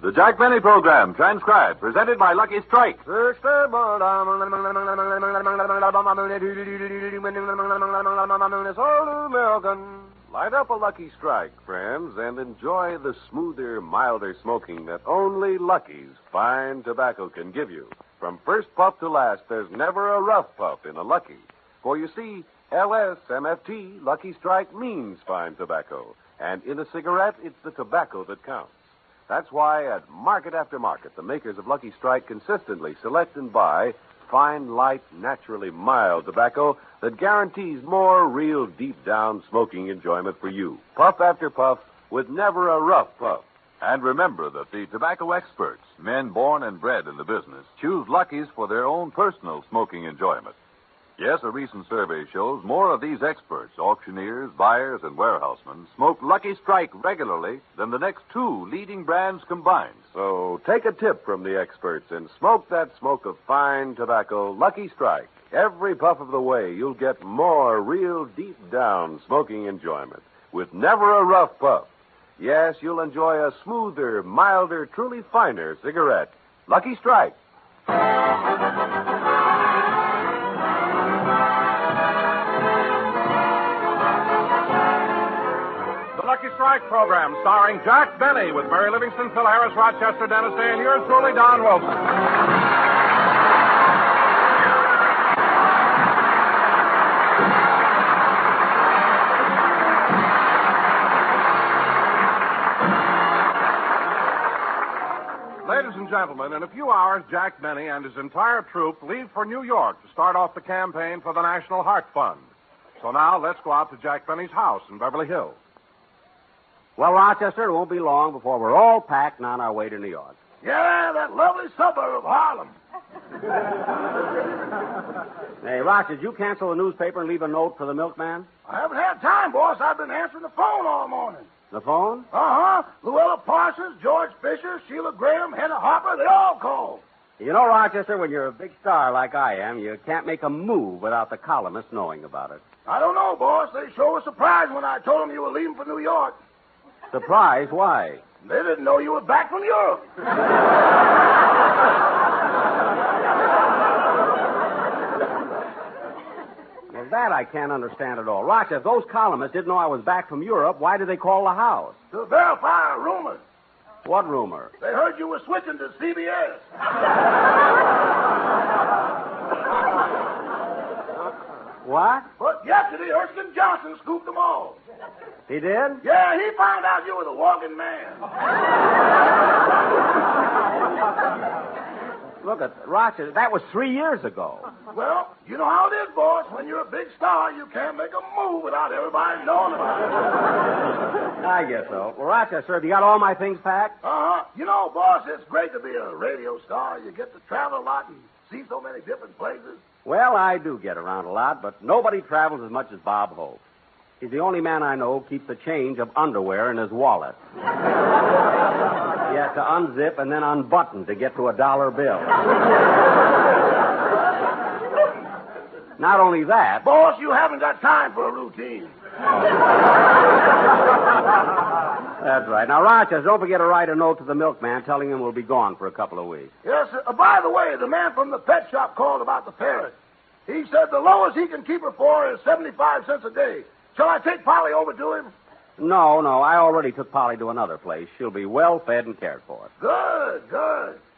The Jack Benny Program, transcribed, presented by Lucky Strike. Light up a Lucky Strike, friends, and enjoy the smoother, milder smoking that only Lucky's fine tobacco can give you. From first puff to last, there's never a rough puff in a Lucky. For you see, LSMFT, Lucky Strike, means fine tobacco. And in a cigarette, it's the tobacco that counts. That's why at market after market, the makers of Lucky Strike consistently select and buy fine, light, naturally mild tobacco that guarantees more real deep-down smoking enjoyment for you. Puff after puff with never a rough puff. And remember that the tobacco experts, men born and bred in the business, choose Lucky's for their own personal smoking enjoyment. Yes, a recent survey shows more of these experts, auctioneers, buyers, and warehousemen, smoke Lucky Strike regularly than the next two leading brands combined. So take a tip from the experts and smoke that smoke of fine tobacco, Lucky Strike. Every puff of the way, you'll get more real deep-down smoking enjoyment with never a rough puff. Yes, you'll enjoy a smoother, milder, truly finer cigarette. Lucky Strike. Lucky Strike program starring Jack Benny with Mary Livingston, Phil Harris, Rochester, Dennis Day, and yours truly, Don Wilson. Ladies and gentlemen, in a few hours, Jack Benny and his entire troupe leave for New York to start off the campaign for the National Heart Fund. So now, let's go out to Jack Benny's house in Beverly Hills. Well, Rochester, it won't be long before we're all packed and on our way to New York. Yeah, that lovely suburb of Harlem. Hey, Roch, did you cancel the newspaper and leave a note for the milkman? I haven't had time, boss. I've been answering the phone all morning. The phone? Uh-huh. Luella Parsons, George Fisher, Sheila Graham, Henna Harper, they all called. You know, Rochester, when you're a big star like I am, you can't make a move without the columnists knowing about it. I don't know, boss. They sure were surprised when I told them you were leaving for New York. Surprised? Why? They didn't know you were back from Europe. Well, that I can't understand at all. Rochester, if those columnists didn't know I was back from Europe, why did they call the house? To verify a rumor. What rumor? They heard you were switching to CBS. What? But yesterday, Erskine Johnson scooped them all. He did? Yeah, he found out you were the walking man. Look at Rochester. That was 3 years ago. Well, you know how it is, boss. When you're a big star, you can't make a move without everybody knowing about it. I guess so. Well, Rochester, have you got all my things packed? Uh-huh. You know, boss, it's great to be a radio star. You get to travel a lot and see so many different places. Well, I do get around a lot, but nobody travels as much as Bob Hope. He's the only man I know who keeps a change of underwear in his wallet. He has to unzip and then unbutton to get to a $1 bill. Not only that... Boss, you haven't got time for a routine. That's right. Now, Rochester, don't forget to write a note to the milkman telling him we'll be gone for a couple of weeks. Yes, sir. By the way, the man from the pet shop called about the parrot. He said the lowest he can keep her for is 75 cents a day. Shall I take Polly over to him? No. I already took Polly to another place. She'll be well fed and cared for. Good.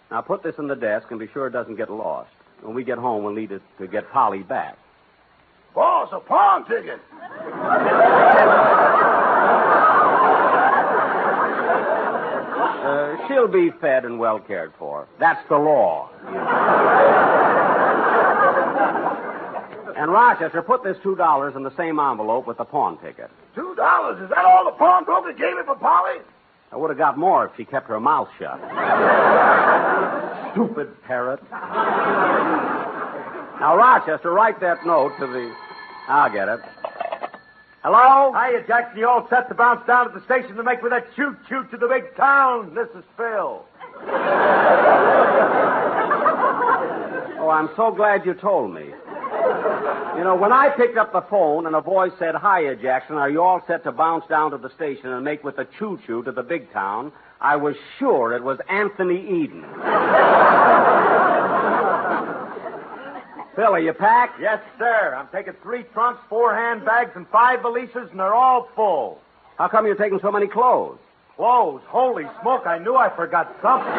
Now, put this in the desk and be sure it doesn't get lost. When we get home, we'll need it to get Polly back. Boss, a pawn ticket. She'll be fed and well cared for. That's the law. And Rochester, put this $2 in the same envelope with the pawn ticket. $2? Is that all the pawnbroker gave me for Polly? I would have got more if she kept her mouth shut. Stupid parrot. Now, Rochester, write that note to the... I'll get it. Hello? Hiya, Jackson. You all set to bounce down to the station to make for that choo-choo to the big town. This is Phil. Oh, I'm so glad you told me. You know, when I picked up the phone and a voice said, "Hiya, Jackson, are you all set to bounce down to the station and make with the choo-choo to the big town?" I was sure it was Anthony Eden. Phil, are you packed? Yes, sir. I'm taking 3 trunks, 4 handbags, and 5 valises, and they're all full. How come you're taking so many clothes? Clothes? Holy smoke, I knew I forgot something.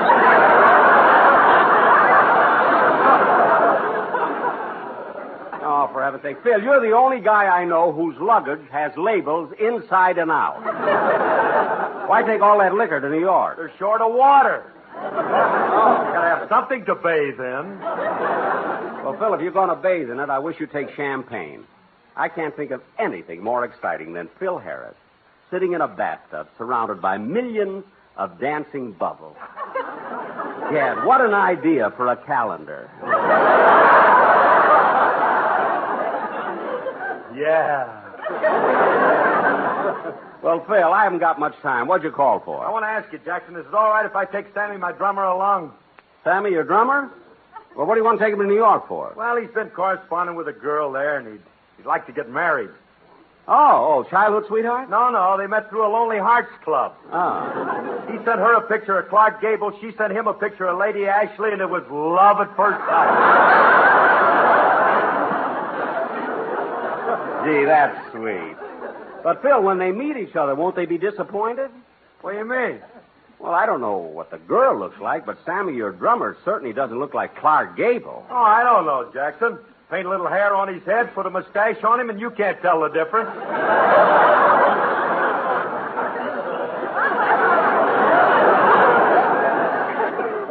Oh, for heaven's sake. Phil, you're the only guy I know whose luggage has labels inside and out. Why take all that liquor to New York? They're short of water. Oh, gotta have something to bathe in. Well, Phil, if you're going to bathe in it, I wish you'd take champagne. I can't think of anything more exciting than Phil Harris sitting in a bathtub surrounded by millions of dancing bubbles. Gad, what an idea for a calendar. Yeah. Well, Phil, I haven't got much time. What'd you call for? I want to ask you, Jackson, is it all right if I take Sammy, my drummer, along? Sammy, your drummer? Well, what do you want to take him to New York for? Well, he's been corresponding with a girl there, and he'd like to get married. Oh, childhood sweetheart? No, they met through a Lonely Hearts Club. Oh. He sent her a picture of Clark Gable, she sent him a picture of Lady Ashley, and it was love at first sight. Gee, that's sweet. But, Phil, when they meet each other, won't they be disappointed? What do you mean? Well, I don't know what the girl looks like, but Sammy, your drummer, certainly doesn't look like Clark Gable. Oh, I don't know, Jackson. Paint a little hair on his head, put a mustache on him, and you can't tell the difference.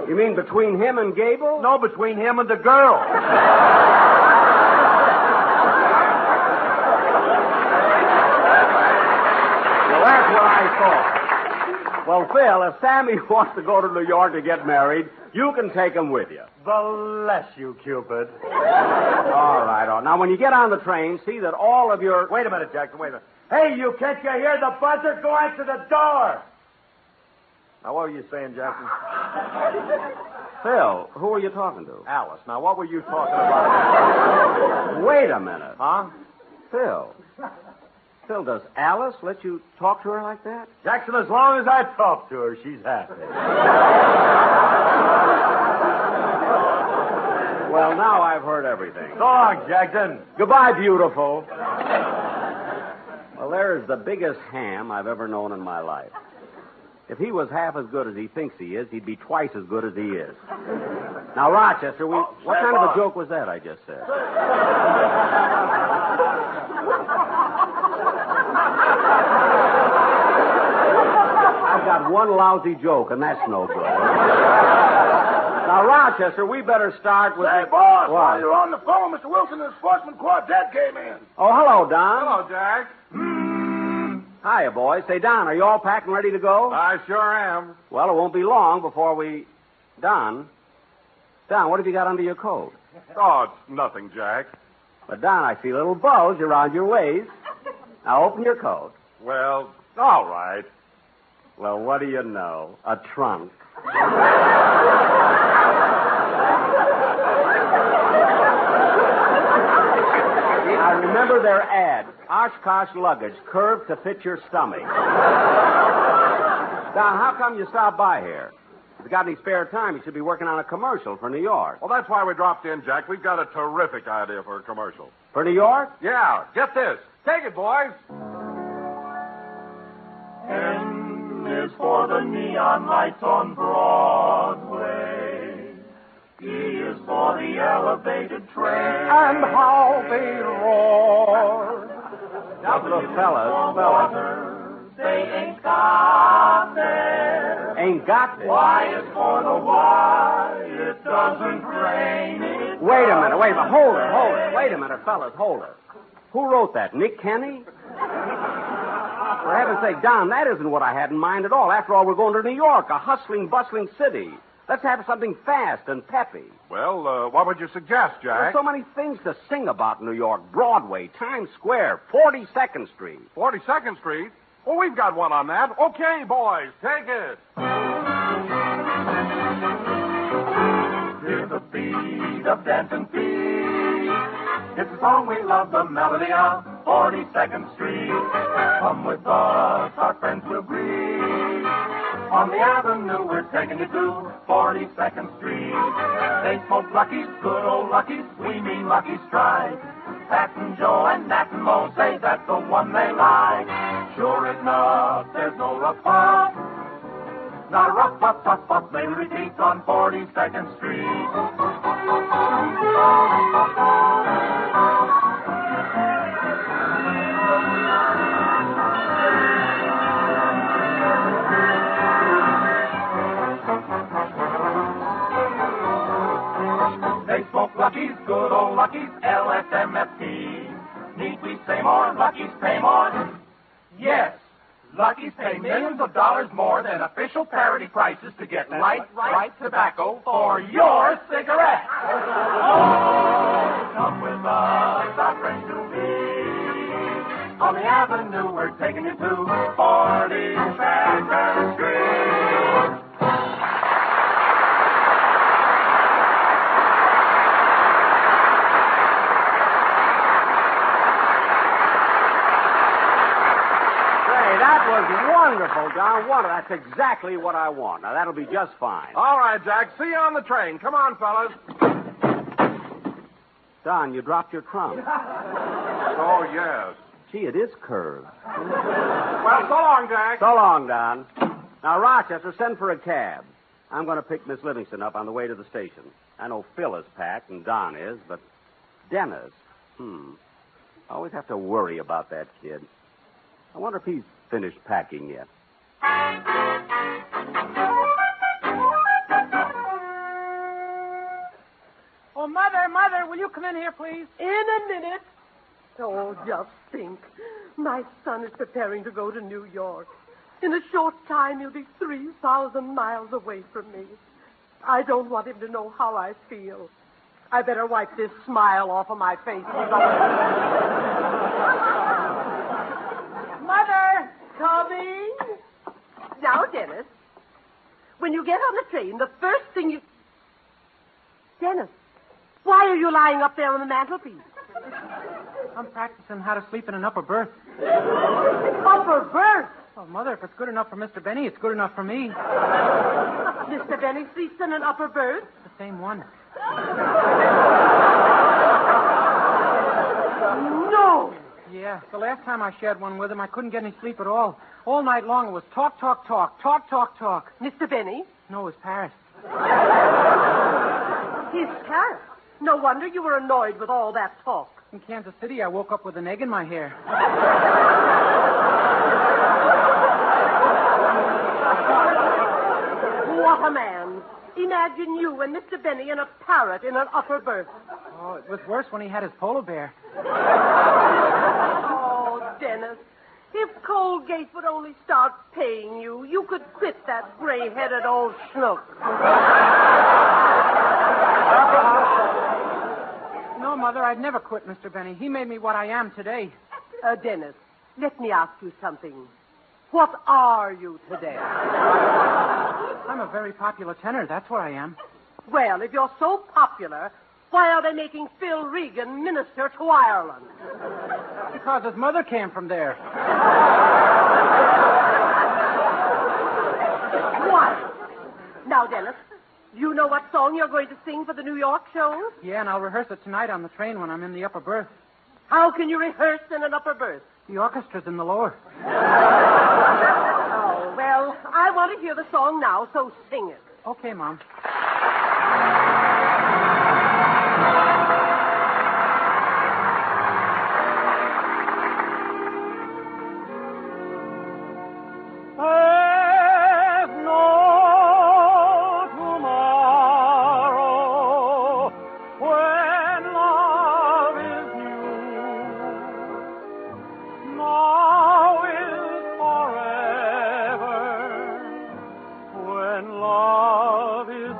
You mean between him and Gable? No, between him and the girl. Well, that's what I thought. Well, Phil, if Sammy wants to go to New York to get married, you can take him with you. Bless you, Cupid. All right. Now, when you get on the train, see that all of your... Wait a minute, Jackson, wait a minute. Hey, you, can't you hear the buzzer? Go answer the door. Now, what were you saying, Jackson? Phil, who are you talking to? Alice. Now, what were you talking about? Wait a minute. Huh? Phil, does Alice let you talk to her like that? Jackson, as long as I talk to her, she's happy. Well, now I've heard everything. So long, Jackson. Goodbye, beautiful. Well, there's the biggest ham I've ever known in my life. If he was half as good as he thinks he is, he'd be twice as good as he is. Now, Rochester, what kind of a joke was that I just said? I've got one lousy joke, and that's no good. Now, Rochester, we better start with... Say, boss, What? while you're on the phone, Mr. Wilson and the Sportsman Quartet came in. Oh, hello, Don. Hello, Jack. Hiya, boys. Say, Don, are you all packed and ready to go? I sure am. Well, it won't be long before we... Don, what have you got under your coat? Oh, it's nothing, Jack. But, Don, I see a little bulge around your waist. Now, open your coat. Well, all right. Well, what do you know? A trunk. I remember their ad. Oshkosh luggage, curved to fit your stomach. Don, how come you stopped by here? If you got any spare time, you should be working on a commercial for New York. Well, that's why we dropped in, Jack. We've got a terrific idea for a commercial. For New York? Yeah, get this. Take it, boys. N is for the neon lights on Broadway. E is for the elevated train. And how they roar. Fellas. They ain't got there. Ain't got this. Y is for the why. It doesn't rain. Wait a minute. Hold it. Wait a minute, fellas, hold it. Who wrote that? Nick Kenny? For heaven's sake, Don, that isn't what I had in mind at all. After all, we're going to New York, a hustling, bustling city. Let's have something fast and peppy. Well, what would you suggest, Jack? There's so many things to sing about in New York. Broadway, Times Square, 42nd Street. 42nd Street? Well, we've got one on that. Okay, boys, take it. Hear the beat of dancing feet. It's a song we love, the melody of 42nd Street. Come with us, our friends will greet. On the avenue, we're taking you to 42nd Street. They smoke Lucky's, good old Lucky's, we mean Lucky Strike. Pat and Joe and Nat and Mo say that's the one they like. Sure enough, there's no rough puff. Not a rough puff, tough puff, they repeat on 42nd Street. They smoke Lucky's, good old Lucky's, LSMFT. Need we say more? Lucky's pay more? Yes. Lucky's pay millions of dollars more than official parity prices to get light, right tobacco for your cigarette. Oh, come with us, our friends to be. On the avenue, we're taking you to 42nd Street. That was wonderful, Don. That's exactly what I want. Now, that'll be just fine. All right, Jack. See you on the train. Come on, fellas. Don, you dropped your trunk. Oh, yes. Gee, it is curved. Well, so long, Jack. So long, Don. Now, Rochester, send for a cab. I'm going to pick Miss Livingston up on the way to the station. I know Phil is packed and Don is, but Dennis, I always have to worry about that kid. I wonder if he's finished packing yet. Oh, Mother, will you come in here, please? In a minute. Oh, just think. My son is preparing to go to New York. In a short time, he'll be 3,000 miles away from me. I don't want him to know how I feel. I better wipe this smile off of my face. Mother, coming. Now, Dennis, when you get on the train, the first thing you... Dennis, why are you lying up there on the mantelpiece? I'm practicing how to sleep in an upper berth. Upper berth? Oh, Mother, if it's good enough for Mr. Benny, it's good enough for me. Mr. Benny sleeps in an upper berth? The same one. No! Yeah, the last time I shared one with him, I couldn't get any sleep at all. All night long, it was talk, talk, talk, talk, talk, talk. Mr. Benny? No, it was Paris. His Paris? No wonder you were annoyed with all that talk. In Kansas City, I woke up with an egg in my hair. What a man. Imagine you and Mr. Benny and a parrot in an upper berth. Oh, it was worse when he had his polar bear. Oh, Dennis, if Colgate would only start paying you, you could quit that gray-headed old schnook. No, Mother, I'd never quit Mr. Benny. He made me what I am today. Dennis, let me ask you something. What are you today? I'm a very popular tenor. That's what I am. Well, if you're so popular, why are they making Phil Regan minister to Ireland? Because his mother came from there. What? Now, Dennis, you know what song you're going to sing for the New York show? Yeah, and I'll rehearse it tonight on the train when I'm in the upper berth. How can you rehearse in an upper berth? The orchestra's in the lower. Oh, well, I want to hear the song now, so sing it. Okay, Mom. Love is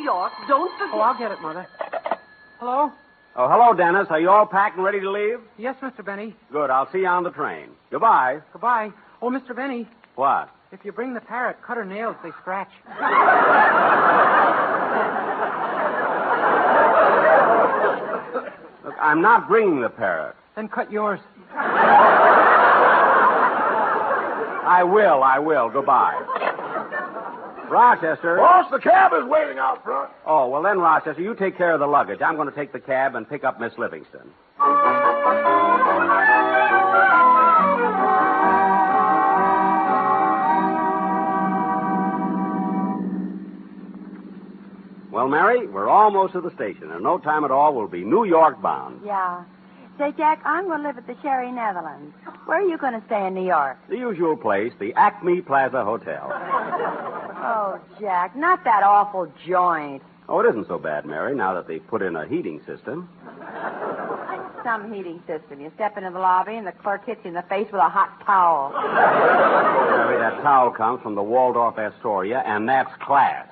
York. Don't forget. Oh, I'll get it, Mother. Hello? Oh, hello, Dennis. Are you all packed and ready to leave? Yes, Mr. Benny. Good. I'll see you on the train. Goodbye. Goodbye. Oh, Mr. Benny, What? if you bring the parrot, cut her nails. They scratch. Look, I'm not bringing the parrot. Then cut yours. I will. Goodbye. Rochester. Boss, the cab is waiting out front. Oh, well then, Rochester, you take care of the luggage. I'm going to take the cab and pick up Miss Livingston. Well, Mary, we're almost to the station. In no time at all, we'll be New York bound. Yeah. Say, Jack, I'm going to live at the Sherry Netherlands. Where are you going to stay in New York? The usual place, the Acme Plaza Hotel. Oh, Jack, not that awful joint. Oh, it isn't so bad, Mary, now that they've put in a heating system. Some heating system. You step into the lobby and the clerk hits you in the face with a hot towel. Mary, that towel comes from the Waldorf Astoria, and that's class.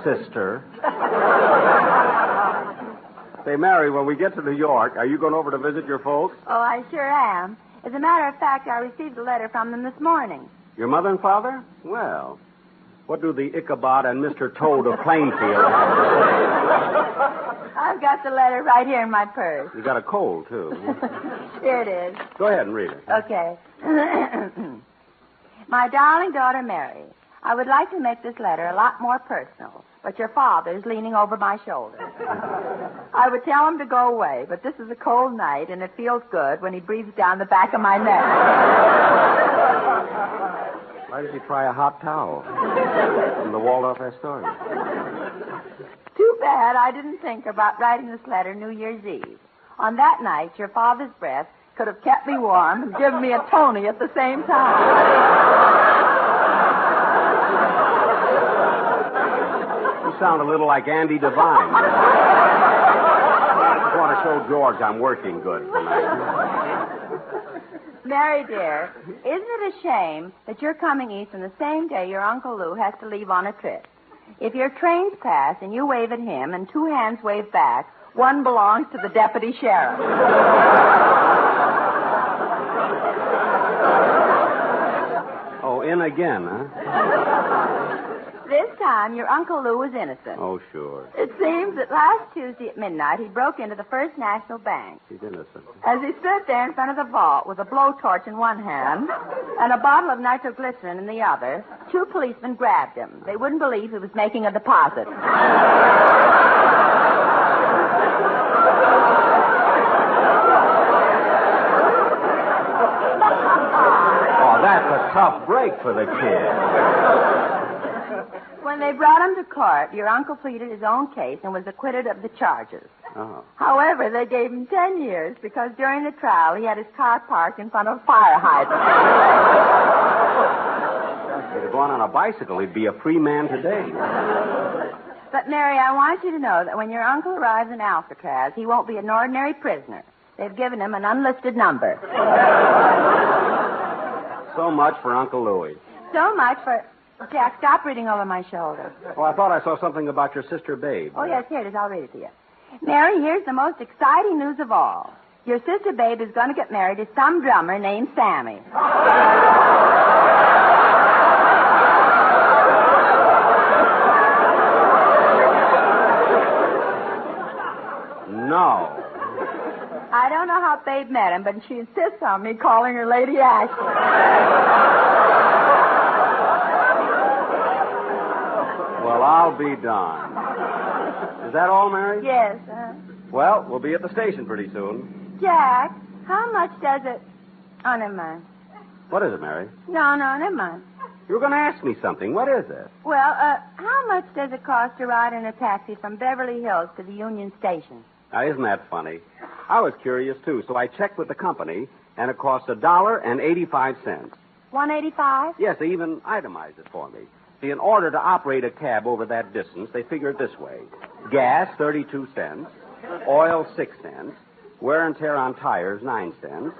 Sister. Say, Mary, when we get to New York, are you going over to visit your folks? Oh, I sure am. As a matter of fact, I received a letter from them this morning. Your mother and father? Well, what do the Ichabod and Mr. Toad of Plainfield have to say? I've got the letter right here in my purse. You got a cold, too. Here it is. Go ahead and read it. Okay. My darling daughter, Mary, I would like to make this letter a lot more personal, but your father's leaning over my shoulder. I would tell him to go away, but this is a cold night, and it feels good when he breathes down the back of my neck. Why did you try a hot towel from the Waldorf Astoria? Too bad I didn't think about writing this letter New Year's Eve. On that night, your father's breath could have kept me warm and given me a Tony at the same time. You sound a little like Andy Devine. I just want to show George I'm working good tonight. Mary, dear, isn't it a shame that you're coming east on the same day your Uncle Lou has to leave on a trip? If your trains pass and you wave at him and two hands wave back, one belongs to the deputy sheriff. Oh, in again, huh? This time, your Uncle Lou was innocent. Oh, sure. It seems that last Tuesday at midnight, he broke into the First National Bank. He's innocent. As he stood there in front of the vault with a blowtorch in one hand and a bottle of nitroglycerin in the other, two policemen grabbed him. They wouldn't believe he was making a deposit. Oh, that's a tough break for the kid. When they brought him to court, your uncle pleaded his own case and was acquitted of the charges. Oh. However, they gave him 10 years because during the trial he had his car parked in front of a fire hydrant. If he'd have gone on a bicycle, he'd be a free man today. But, Mary, I want you to know that when your uncle arrives in Alcatraz, he won't be an ordinary prisoner. They've given him an unlisted number. So much for Uncle Louie. So much for... Jack, stop reading over my shoulder. Oh, I thought I saw something about your sister, Babe. Oh, yes, here it is. I'll read it to you. Mary, here's the most exciting news of all. Your sister Babe is going to get married to some drummer named Sammy. No. I don't know how Babe met him, but she insists on me calling her Lady Ashley. Well, I'll be darned. Is that all, Mary? Yes. Well, we'll be at the station pretty soon. Jack, how much does it... Oh, never mind. What is it, Mary? No, never mind. You were going to ask me something. What is it? Well, how much does it cost to ride in a taxi from Beverly Hills to the Union Station? Now, isn't that funny? I was curious, too, so I checked with the company, and it cost $1.85. $1.85? Yes, they even itemized it for me. See, in order to operate a cab over that distance, they figure it this way. Gas, 32 cents. Oil, 6 cents. Wear and tear on tires, 9 cents.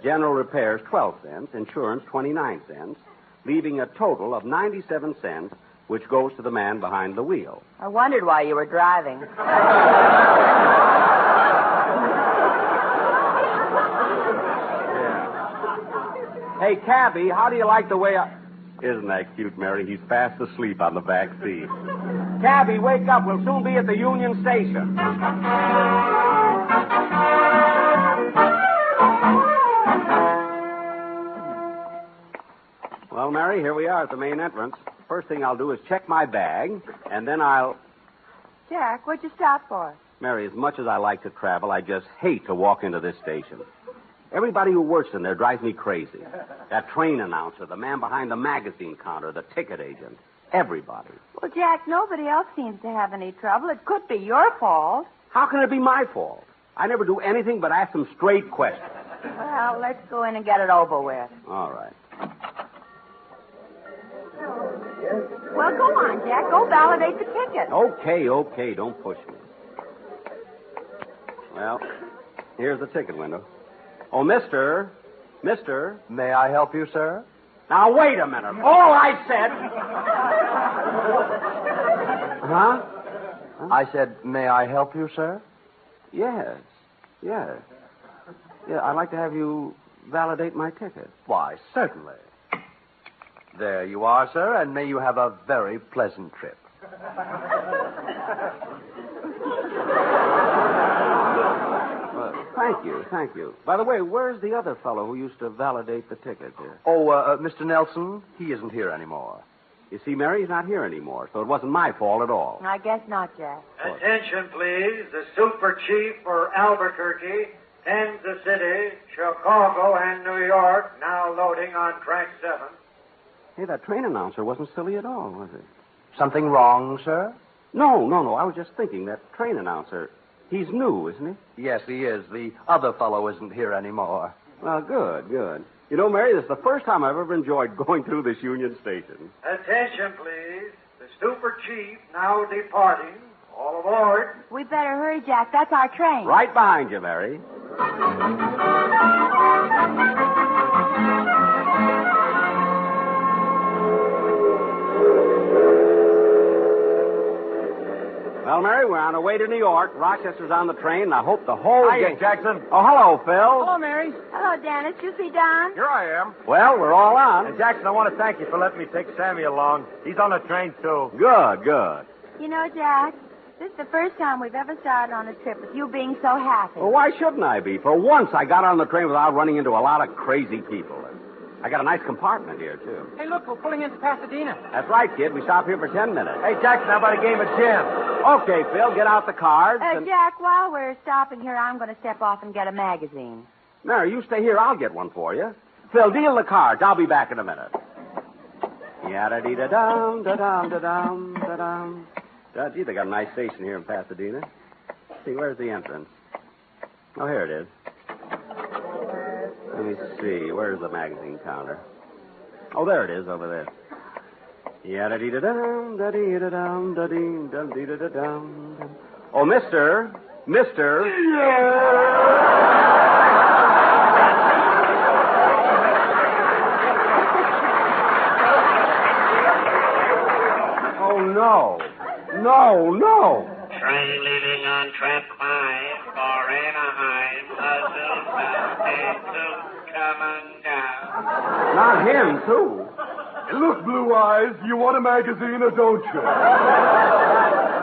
General repairs, 12 cents. Insurance, 29 cents. Leaving a total of 97 cents which goes to the man behind the wheel. I wondered why you were driving. Hey, cabby, how do you like the way I... Isn't that cute, Mary? He's fast asleep on the back seat. Cabby, wake up. We'll soon be at the Union Station. Well, Mary, here we are at the main entrance. First thing I'll do is check my bag, and then I'll... Jack, what'd you stop for? Mary, as much as I like to travel, I just hate to walk into this station. Everybody who works in there drives me crazy. That train announcer, the man behind the magazine counter, the ticket agent. Everybody. Well, Jack, nobody else seems to have any trouble. It could be your fault. How can it be my fault? I never do anything but ask them straight questions. Well, let's go in and get it over with. All right. Well, go on, Jack. Go validate the ticket. Okay. Don't push me. Well, here's the ticket window. Oh, mister. May I help you, sir? Now, wait a minute. All I said... Huh? I said, may I help you, sir? Yes. Yeah, I'd like to have you validate my ticket. Why, certainly. There you are, sir, and may you have a very pleasant trip. Thank you. By the way, where's the other fellow who used to validate the ticket here? Oh, Mr. Nelson, he isn't here anymore. You see, Mary, he's not here anymore, so it wasn't my fault at all. I guess not, Jack. Attention, please. The Super Chief for Albuquerque, Kansas City, Chicago, and New York, now loading on track 7. Hey, that train announcer wasn't silly at all, was he? Something wrong, sir? No. I was just thinking, that train announcer, he's new, isn't he? Yes, he is. The other fellow isn't here anymore. Well, good. You know, Mary, this is the first time I've ever enjoyed going through this Union Station. Attention, please. The Super Chief now departing. All aboard. We better hurry, Jack. That's our train. Right behind you, Mary. Well, Mary, we're on our way to New York. Rochester's on the train, and I hope the whole... Hiya, Jackson. Oh, hello, Phil. Hello, Mary. Hello, Dennis. You see Don? Here I am. Well, we're all on. And Jackson, I want to thank you for letting me take Sammy along. He's on the train, too. Good. You know, Jack, this is the first time we've ever started on a trip with you being so happy. Well, why shouldn't I be? For once, I got on the train without running into a lot of crazy people. I got a nice compartment here, too. Hey, look, we're pulling into Pasadena. That's right, kid. We stop here for 10 minutes. Hey, Jackson, how about a game of gin? Okay, Phil, get out the cards. Jack, while we're stopping here, I'm going to step off and get a magazine. Mary, you stay here. I'll get one for you. Phil, deal the cards. I'll be back in a minute. Yada-dee-da-dum, da-dum, da-dum, da-dum. Gee, they got a nice station here in Pasadena. See, where's the entrance? Oh, here it is. Let me see. Where's the magazine counter? Oh, there it is, over there. Yada-dee-da-dum, da-dee-da-dum, da-dee, da-dee-da-dum. Oh, Mister. Oh, no. Train leaving on track 5 for Anaheim. Coming down. Not him, too. Look, Blue Eyes, you want a magazine or don't you?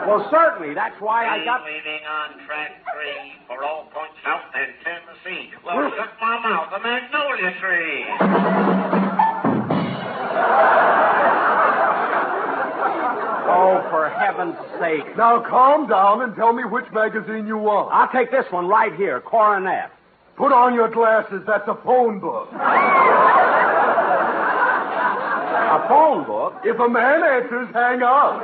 Well, certainly. That's why I got... Leaving on track 3 for all points south and Tennessee. Well, shut my mouth, the magnolia tree. Oh, for heaven's sake. Now calm down and tell me which magazine you want. I'll take this one right here, Coronet. Put on your glasses. That's a phone book. A phone book? If a man answers, hang up.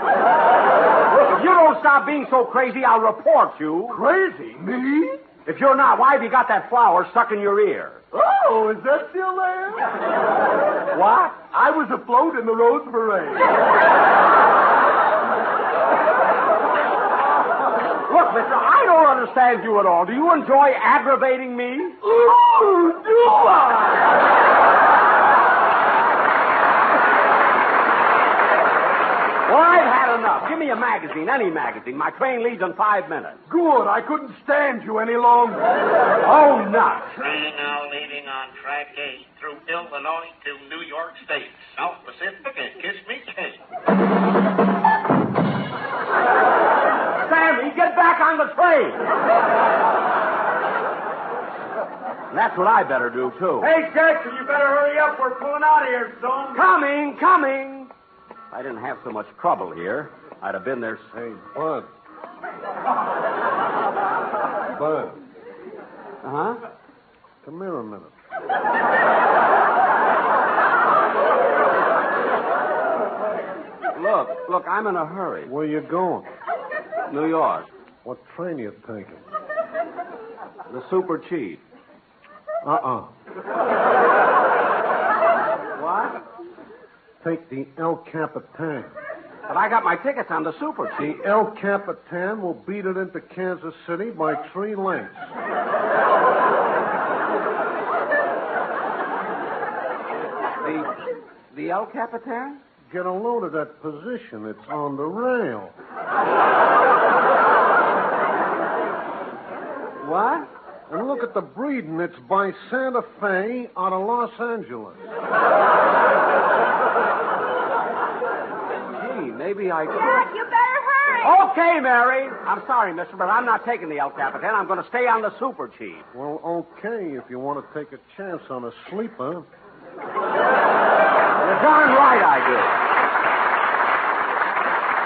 Look, if you don't stop being so crazy, I'll report you. Crazy? Me? If you're not, why have you got that flower stuck in your ear? Oh, is that still there? What? I was afloat in the Rose Parade. Look, mister, I don't understand you at all. Do you enjoy aggravating me? Ooh, do I? Well, up. Give me a magazine, any magazine. My train leaves in 5 minutes. Good. I couldn't stand you any longer. Oh, nuts. Train now leaving on track 8 through Illinois to New York State. South Pacific and Kiss Me Kate. Sammy, get back on the train. And that's what I better do, too. Hey, Jackson, you better hurry up. We're pulling out of here soon. Coming. If I didn't have so much trouble here, I'd have been there. Hey, Bud. Bud. Uh-huh. Come here a minute. Look, I'm in a hurry. Where you going? New York. What train you taking? The Super Chief. Uh-uh. What? Take the El Capitan. But I got my tickets on the Super Chief. The El Capitan will beat it into Kansas City by 3 lengths. The El Capitan? Get a load of that position. It's on the rail. What? And look at the breeding. It's by Santa Fe out of Los Angeles. Gee, maybe I could. Jack, you better hurry. Okay, Mary. I'm sorry, mister, but I'm not taking the El Capitan. I'm going to stay on the Super Chief. Well, okay, if you want to take a chance on a sleeper. You're darn right I do.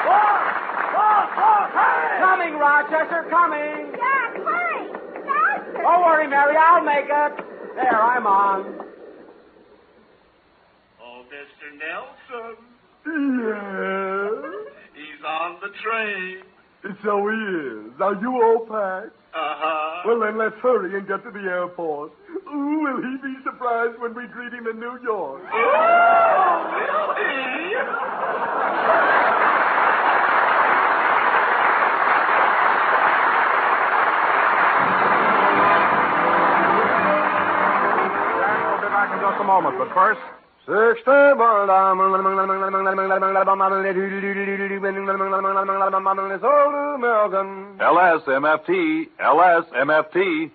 Hey! Coming, Rochester, coming. Jack, hurry. Faster. Don't worry, Mary, I'll make it. There, I'm on. Oh, Mr. Nelson. Yeah. He's on the train. So he is. Now, you all packed? Uh-huh. Well, then let's hurry and get to the airport. Ooh, will he be surprised when we greet him in New York? Oh, really? We'll be back in just a moment, but first... LSMFT.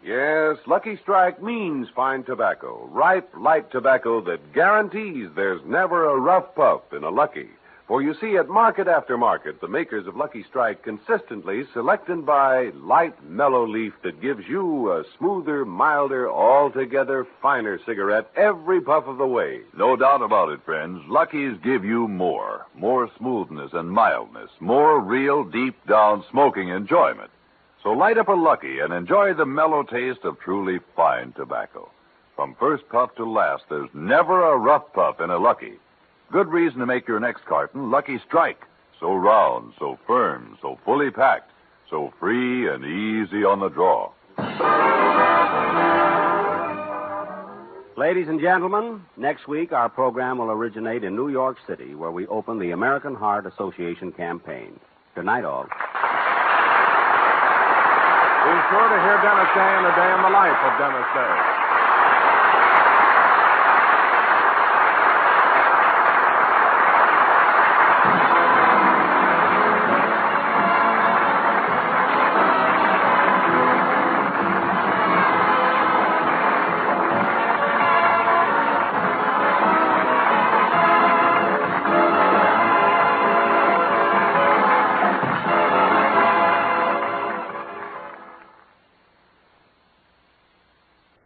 Yes, Lucky Strike means fine tobacco. Ripe, light tobacco that guarantees there's never a rough puff in a Lucky. For you see, at market after market, the makers of Lucky Strike consistently select and buy light, mellow leaf that gives you a smoother, milder, altogether finer cigarette every puff of the way. No doubt about it, friends. Lucky's give you more. More smoothness and mildness. More real, deep-down smoking enjoyment. So light up a Lucky and enjoy the mellow taste of truly fine tobacco. From first puff to last, there's never a rough puff in a Lucky. Good reason to make your next carton Lucky Strike. So round, so firm, so fully packed, so free and easy on the draw. Ladies and gentlemen, next week our program will originate in New York City, where we open the American Heart Association campaign. Good night, all. Be sure to hear Dennis Day and A Day in the Life of Dennis Day.